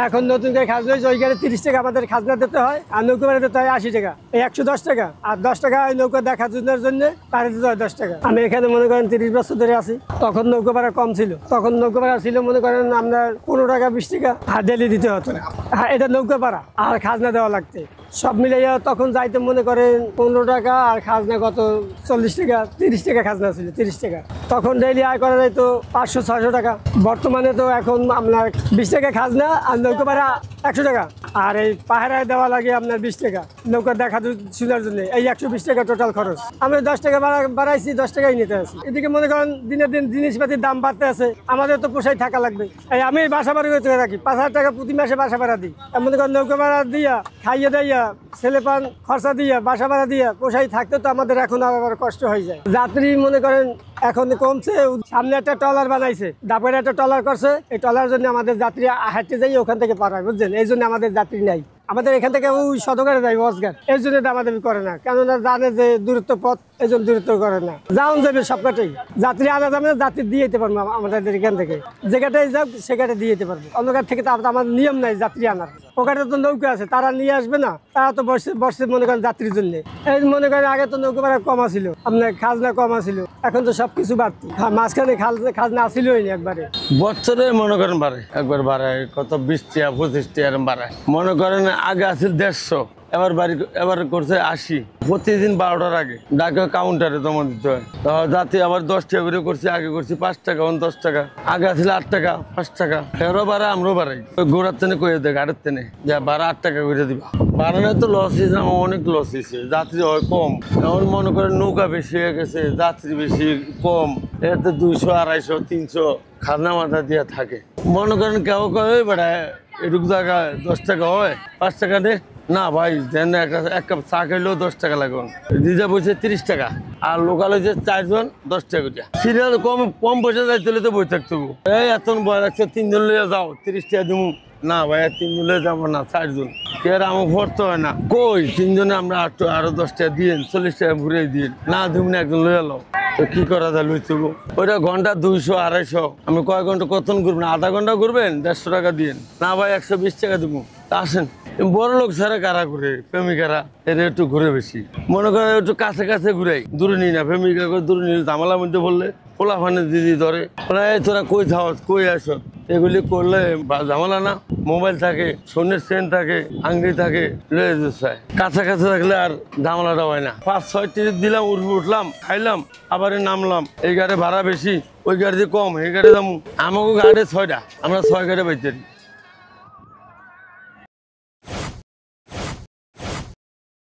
এখন নতুন করে খাজনা হয়েছে, ওই গাড়ি 30 টাকা আমাদের খাজনা দিতে হয়, আর নৌকা ভাড়া দিতে হয় 80 টাকা। এই 110 টাকা, আর 10 টাকা ওই নৌকা দেখাশোনার জন্য তার দিতে হয় 10 টাকা। আমি এখানে মনে করেন 30 বছর ধরে আছি। তখন নৌকা ভাড়া কম ছিল, তখন নৌকা ভাড়া ছিল মনে করেন আপনার 15 টাকা 20 টাকা আর ডেলি দিতে হতো। এটা নৌকা ভাড়া আর খাজনা দেওয়া লাগতে, সব মিলাইয়া তখন যাইতে মনে করেন 15 টাকা আর খাজনা কত 40 টাকা 30 টাকা খাজনা ছিল, 30 টাকা। তখন ডেইলি আয় করা যাইতো 500-600 টাকা। বর্তমানে তো এখন আপনার 20 টাকা খাজনা আর নৌকা ভাড়া 100 টাকা, আর এই পাহারায় দেওয়া লাগে আপনার 20 টাকা নৌকা দেখা শোনার জন্য। এই 120 টাকা টোটাল খরচ। আমি 10 টাকা বাড়াইছি, 10 টাকাই নিতে আছি। এদিকে মনে করেন দিনের দিন জিনিসপাতির দাম বাড়তে আছে, আমাদের তো পোষাই থাকা লাগবে। এই আমি বাসা ভাড়া করতে থাকি, 5000 টাকা প্রতি মাসে বাসা ভাড়া দিই। মনে করেন নৌকা ভাড়া দিয়া খাইয়ে দিয়া ছেলে পান খরচা দিয়া বাসা ভাড়া দিয়া পোষাই থাকতে তো আমাদের এখন আবার কষ্ট হয়ে যায়। যাত্রী মনে করেন এখন কমছে। সামনে একটা ট্রলার বানাইছে, ডাবের একটা ট্রলার করছে, এই ট্রলার জন্য আমাদের যাত্রী হাঁটতে যাই ওখান থেকে পার হয়, বুঝছেন? এই জন্য আমাদের যাত্রী নাই। আমাদের এখান থেকে ওই সদকারে যাই অজগার, এই জন্য দামাদামি করে না, কেননা জানে যে দূরত্ব পথ, এই জন্য দূরত্ব করে না। যাওন যাবে সবকাটাই যাত্রী আনা যাবে না, যাত্রী দিয়ে যেতে পারবো আমাদের এখান থেকে। যে গাটাই যাক সে গাটে দিয়ে যেতে পারবো, অন্য গাট থেকে তো আমার নিয়ম নাই যাত্রী আনার। ওখানে তো নৌকা আছে, তারা নিয়ে আসবে না, তারা তো বসে মনে করেন যাত্রীর জন্য। এই মনে করেন আগে তো নৌকা ভাড়া কম ছিল, আপনার খাজনা কম ছিল, এখন তো সবকিছু বাড়তি। মাঝখানে খাজনা আসিলই না একবারে। বছরে মনে করেন বাড়ে, একবার বাড়ায় কত 20 টাকা 25 টাকা এরকম বাড়ায়। মনে করেন আগে আছে 150, এবার করছে 80। প্রতিদিন 12টার আগে ডাকে কাউন্টারে জমা দিতে হয়। যাতে আবার 10 টাকা করে করছি, আগে করছি 5 টাকা 10 টাকা, আগে আসলে 8 টাকা 5 টাকা। এরও বাড়ায় আমরাও বাড়াই, গোড়ার তেনে কয়ে দেয় গাড়ির তেনে যা বাড়া 8 টাকা করে দিবা। বাড়ানো তো লস হয়েছে, আমার অনেক লস হয়েছে। যাত্রী হয় কম, এখন মনে করেন নৌকা বেশি হয়ে গেছে, যাত্রী বেশি কম, এতে 200 250 300 খাজনা মাথা দিয়ে থাকে। মনে করেন কেউ কয়ে বেড়ায় এটুকু জায়গা 10 টাকা হয়, 5 টাকা দে না ভাই, দেন এক কাপ চা খাইলেও 10 টাকা লাগবে। রিজার্ভ হয়েছে 30 টাকা, আর লোকাল হয়েছে 4 জন 10 টাকা করে। সিরিয়াল কম পয়সা যাইতে হলে তো বই থাকতে এই এত বয় রাখছে 3 জন লইয়া যাও 30 টাকা দিব না ভাই, 3 জন লইয়া যাবো না, 4 জন আমার ভরতে হয় না। কই 3 জনে আমরা আরো 10 টাকা দিয়ে 40 টাকা ঘুরে দিয়ে না তুমি না একজন লইয়া লো, তো কি করা যায় লইতে ওইটা ঘন্টা 200 250। আমি কয় ঘন্টা কতক্ষণ ঘুরবেন? আধা ঘন্টা ঘুরবেন 150 টাকা দিয়ে না ভাই, 120 টাকা দেবো। আসেন বড় লোক ছাড়া কারা ঘুরে, প্রেমিকারা এরা একটু ঘুরে বেশি। মনে করে একটু কাছে কাছে ঘুরাই, দূরে নিই না। প্রেমিকা করে দূরে নিলে ঝামেলার মধ্যে বললে পোলা ফানে দিদি ধরে, তোরা কই থাকস কই আস, এগুলি করলে ঝামেলা না। মোবাইল থাকে, সোনের চেন থাকে, আংটি থাকে, লয়ে যেতে কাছে কাছে থাকলে আর ঝামেলাটা হয় না। 5-6 টিকিট দিলাম, উঠলাম খাইলাম, আবার নামলাম। এই গাড়ি ভাড়া বেশি, ওই গাড়ি কম, এই গাড়ি দাম। আমাকে গাড়ি 6টা, আমরা 6 গাড়ি বাইতে